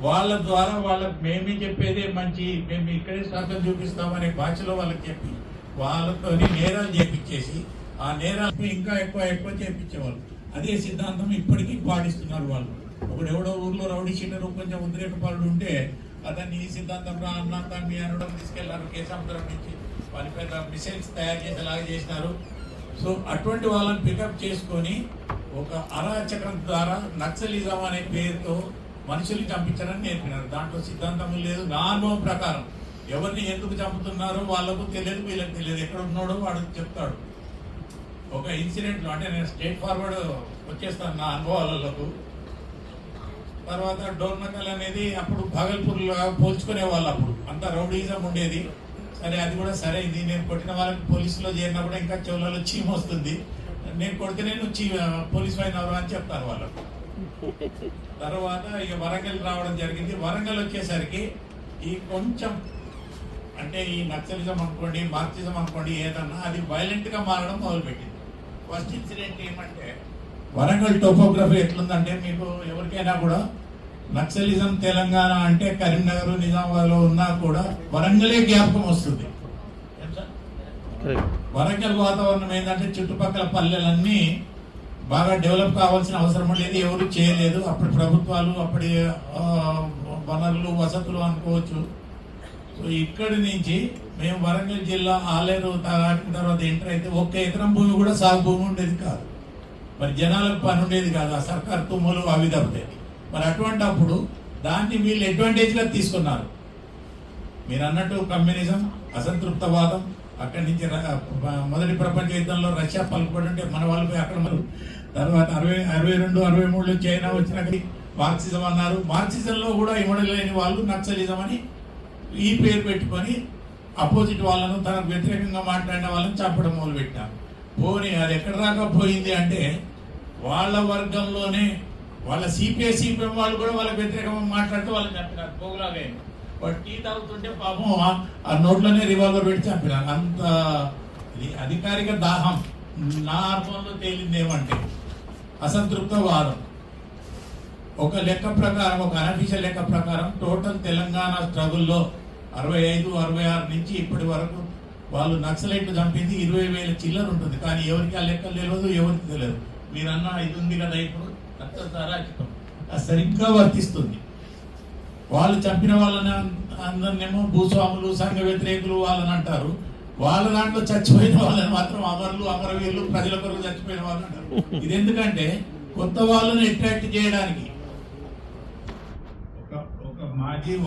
వాళ్ళ ద్వారా వాళ్ళకి మేమే చెప్పేదే మంచి, మేము ఇక్కడే స్వార్థం చూపిస్తామనే భాషలో వాళ్ళకి చెప్పి వాళ్ళతో నేరాలు చేపించేసి ఆ నేరాలు ఇంకా ఎక్కువ చేపించేవాళ్ళు. అదే సిద్ధాంతం ఇప్పటికీ పాటిస్తున్నారు వాళ్ళు. ఒకడు ఎవడో ఊర్లో రౌడీ షీటరు కొంచెం ఉద్రేకపాలుడు ఉంటే అతన్ని ఈ సిద్ధాంతం రా అన్నా తమ్మి అనడం తీసుకెళ్లారు కేశాంతరం నుంచి. వాళ్ళ పెద్ద మిసైల్స్ తయారు చేసేలాగా చేసినారు. సో అటువంటి వాళ్ళని పికప్ చేసుకొని ఒక అరాచకం ద్వారా నక్సలిజం అనే పేరుతో మనుషుల్ని చంపించారని నేర్పినారు. దాంట్లో సిద్ధాంతం లేదు. నా అనుభవం ప్రకారం ఎవరిని ఎందుకు చంపుతున్నారో వాళ్ళకు తెలియదు, వీళ్ళకి తెలియదు. ఎక్కడ ఉన్నాడో వాడు చెప్తాడు. ఒక ఇన్సిడెంట్లో అంటే నేను స్ట్రేట్ ఫార్వర్డ్ వచ్చేస్తాను నా అనుభవాలకు. తర్వాత డోర్నకల్ అనేది అప్పుడు భాగల్పూర్లో పోల్చుకునే వాళ్ళు. అప్పుడు అంత రౌడీజం ఉండేది. సరే అది కూడా సరే. ఇది నేను కొట్టిన వాళ్ళకి పోలీసులో చేరినప్పుడు ఇంకా చెవులలో చీమ వస్తుంది. నేను కొడితేనే నువ్వు పోలీసు అయినవరు అని చెప్తారు వాళ్ళకు. తర్వాత ఇక వరంగల్ రావడం జరిగింది. వరంగల్ వచ్చేసరికి ఈ కొంచెం అంటే ఈ నక్సలిజం అనుకోండి, మార్క్సిజం అనుకోండి, ఏదన్నా అది వైలెంట్ గా మారడం మొదలుపెట్టింది. ఫస్ట్ ఇన్సిడెంట్ ఏమంటే వరంగల్ టోపోగ్రఫీ ఎట్లుందంటే మీకు ఎవరికైనా కూడా నక్సలిజం తెలంగాణ అంటే కరీంనగర్ నిజామాబాద్ లో ఉన్నా కూడా వరంగలే జ్ఞాపకం వస్తుంది. వరంగల్ వాతావరణం ఏంటంటే చుట్టుపక్కల పల్లెలన్నీ బాగా డెవలప్ కావాల్సిన అవసరం ఉండేది, ఎవరు చేయలేదు. అప్పటి ప్రభుత్వాలు, అప్పటి వనరులు, వసతులు అనుకోవచ్చు. సో ఇక్కడి నుంచి మేము వరంగల్ జిల్లా ఆలేరు దాటిన తర్వాత ఎంటర్ అయితే 1 ఎకరం భూమి కూడా సాగు భూమి ఉండేది కాదు. మరి జనాలకు పని ఉండేది కాదు. ఆ సర్కార్ తుమ్ములు అవి తప్పితే. మరి అటువంటి అప్పుడు దాన్ని వీళ్ళు అడ్వాంటేజ్గా తీసుకున్నారు. మీరు అన్నట్టు కమ్యూనిజం, అసంతృప్తవాదం, అక్కడి నుంచి మొదటి ప్రపంచ యుద్ధంలో రష్యా పలుకుబడి మన వాళ్ళపై అక్కడ. తర్వాత 62, 63 చైనా వచ్చినాక మార్క్సిజం అన్నారు. మార్క్సిజంలో కూడా ఇమడలేని వాళ్ళు నక్సలిజం అని ఈ పేరు పెట్టుకొని అపోజిట్ వాళ్ళను, తనకు వ్యతిరేకంగా మాట్లాడిన వాళ్ళని చంపడం మొదలుపెట్టారు. పోనీ అది ఎక్కడ దాకా పోయింది అంటే వాళ్ళ వర్గంలోనే వాళ్ళ సిపిఎం వాళ్ళు కూడా వాళ్ళకి వ్యతిరేకంగా మాట్లాడుతూ వాళ్ళని చంపినారు. పోగులాగా వాడు టీ తాగుతుంటే పాపం ఆ నోట్లోనే రివాల్వర్ పెట్టి చంపినారు. అంత అధికారిక దాహం. నా అనుభవంలో తేలింది ఏమంటే అసంతృప్తవాదం. ఒక లెక్క ప్రకారం, ఒక అనఫీషియల్ లెక్క ప్రకారం టోటల్ తెలంగాణ స్ట్రగుల్లో 65, 66 నుంచి ఇప్పటి వరకు వాళ్ళు నక్సలైట్లు చంపింది 20,000 చిల్లర ఉంటుంది. కానీ ఎవరికి ఆ లెక్కలు తెలియదు, ఎవరికి తెలియదు. మీరన్నా ఇది ఉంది కదా ఇప్పుడు అరాచకం అది సరిగ్గా వర్తిస్తుంది. వాళ్ళు చంపిన వాళ్ళని అందరినేమో భూస్వాములు, సంఘ వ్యతిరేకులు వాళ్ళని అంటారు. వాళ్ళ దాంట్లో చచ్చిపోయిన వాళ్ళని మాత్రం అమరులు, అమరవీరులు, ప్రజల కొరకు చచ్చిపోయిన వాళ్ళు అంటారు. ఇది ఎందుకంటే కొత్త వాళ్ళని అట్రాక్ట్ చేయడానికి.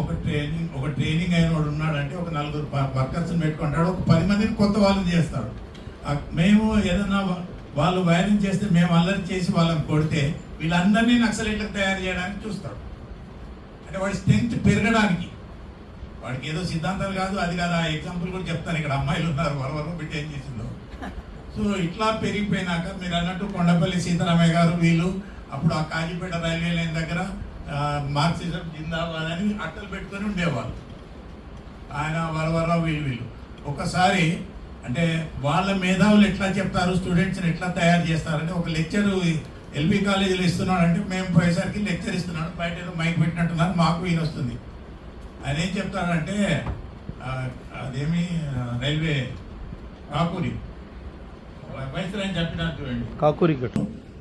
ఒక ట్రైనింగ్ అయిన వాడు ఉన్నాడంటే ఒక 4 వర్కర్స్ పెట్టుకుంటాడు. ఒక 10 మందిని కొత్త వాళ్ళని చేస్తాడు. మేము ఏదన్నా వాళ్ళు వైరింగ్ చేస్తే మేము అల్లరి చేసి వాళ్ళని కొడితే వీళ్ళందరినీ నక్సలైట్లకు తయారు చేయడానికి చూస్తాడు. అంటే వాడి స్ట్రెంగ్త్ పెరగడానికి. వాడికి ఏదో సిద్ధాంతాలు కాదు, అది కాదు. ఆ ఎగ్జాంపుల్ కూడా చెప్తాను. ఇక్కడ అమ్మాయిలు ఉన్నారు, వాళ్ళ బిడ్డ ఏం చేసిందో. సో ఇట్లా పెరిగిపోయినాక మీరు అన్నట్టు కొండపల్లి సీతారామయ్య గారు వీళ్ళు అప్పుడు ఆ కాజీపేట రైల్వే లైన్ దగ్గర మార్క్సిజం జిందాబాద్ అని అట్టలు పెట్టుకొని ఉండేవాళ్ళు. ఆయన వరవరరావు వీళ్ళు ఒకసారి అంటే వాళ్ళ మేధావులు ఎట్లా చెప్తారు, స్టూడెంట్స్ని ఎట్లా తయారు చేస్తారంటే ఒక లెక్చర్ ఎల్బీ కాలేజీలో ఇస్తున్నాడు. అంటే మేము పోయేసరికి లెక్చర్ ఇస్తున్నాడు, బయట ఏదో మైక్ పెట్టినట్టున్నారు, మాకు ఈయన వస్తుంది. ఆయన ఏం చెప్తాడంటే అదేమి రైల్వే కాకూరి వైస్రాయని చంపినారు చూడండి. కాకూరి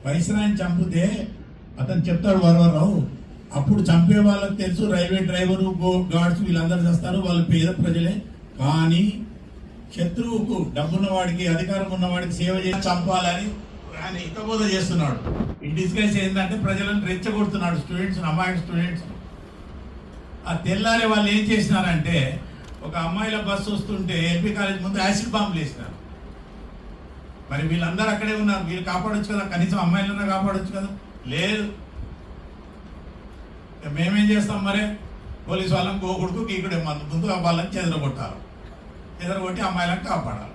వైస్రాయని చంపితే అతను చెప్తాడు వరవరరావు, అప్పుడు చంపే వాళ్ళకి తెలుసు రైల్వే డ్రైవరు, గార్డ్స్ వీళ్ళందరూ చేస్తారు, వాళ్ళు పేద ప్రజలే. కానీ శత్రువుకు, డబ్బున్నవాడికి, అధికారం ఉన్నవాడికి సేవ చేసి చంపాలని ఆయన హితబోధ చేస్తున్నాడు. ఈ డిస్కస్ ఏంటంటే ప్రజలను రెచ్చగొడుతున్నాడు, స్టూడెంట్స్, అమ్మాయి స్టూడెంట్స్. ఆ తెల్లారే వాళ్ళు ఏం చేసినారంటే ఒక అమ్మాయిల బస్సు వస్తుంటే ఎల్పీ కాలేజ్ ముందు యాసిడ్ బాంబులు వేసినారు. మరి వీళ్ళందరూ అక్కడే ఉన్నారు, వీళ్ళు కాపాడొచ్చు కదా, కనీసం అమ్మాయిలన్నా కాపాడొచ్చు కదా. లేదు, మేమేం చేస్తాం మరి, పోలీసు వాళ్ళని గోకుడుకు గీకుడే ముందు వాళ్ళని చెదరగొట్టి అమ్మాయిలను కాపాడాలి.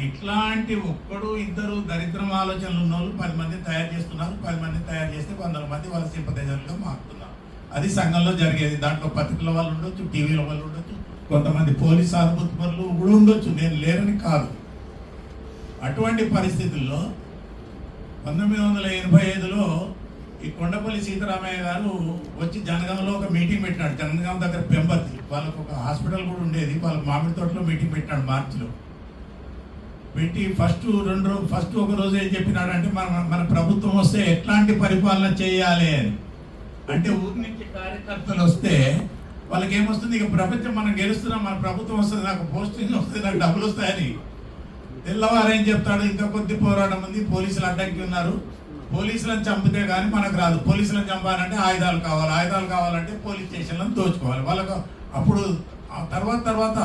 ఇట్లాంటి 1, 2 దరిద్రం ఆలోచనలు ఉన్న వాళ్ళు 10 మంది తయారు చేస్తున్నారు. 10 మంది తయారు చేస్తే 100 మంది వాళ్ళ సింపథైజర్లుగా మారుతున్నారు. అది సంఘంలో జరిగేది. దాంట్లో పత్రికల వాళ్ళు ఉండొచ్చు, టీవీల వాళ్ళు ఉండొచ్చు, కొంతమంది పోలీసు ఆత్మహత్యలు కూడా ఉండొచ్చు, నేను లేరని కాదు. అటువంటి పరిస్థితుల్లో 1985లో ఈ కొండపల్లి సీతారామయ్య గారు వచ్చి జనగాంలో ఒక మీటింగ్ పెట్టినాడు. జనగాం దగ్గర పెంబర్తి వాళ్ళకు ఒక హాస్పిటల్ కూడా ఉండేది. వాళ్ళ మామిడి తోటలో మీటింగ్ పెట్టినాడు మార్చిలో. పెట్టి ఫస్ట్ ఒక రోజు ఏం చెప్పినాడంటే మన ప్రభుత్వం వస్తే ఎట్లాంటి పరిపాలన చేయాలి అని. అంటే ఊరి నుంచి కార్యకర్తలు వస్తే వాళ్ళకి ఏమొస్తుంది, ఇక ప్రపంచం మనం గెలుస్తున్నాం, మన ప్రభుత్వం వస్తుంది, నాకు పోస్టింగ్ వస్తుంది, నాకు డబ్బులు వస్తాయని. తెల్లవారు ఏం చెప్తాడు, ఇంకా కొద్ది పోరాటం ఉంది, పోలీసులు అడ్డంకి ఉన్నారు, పోలీసులను చంపితే కానీ మనకు రాదు, పోలీసులను చంపాలంటే ఆయుధాలు కావాలంటే పోలీస్ స్టేషన్లను దోచుకోవాలి వాళ్ళకు. అప్పుడు తర్వాత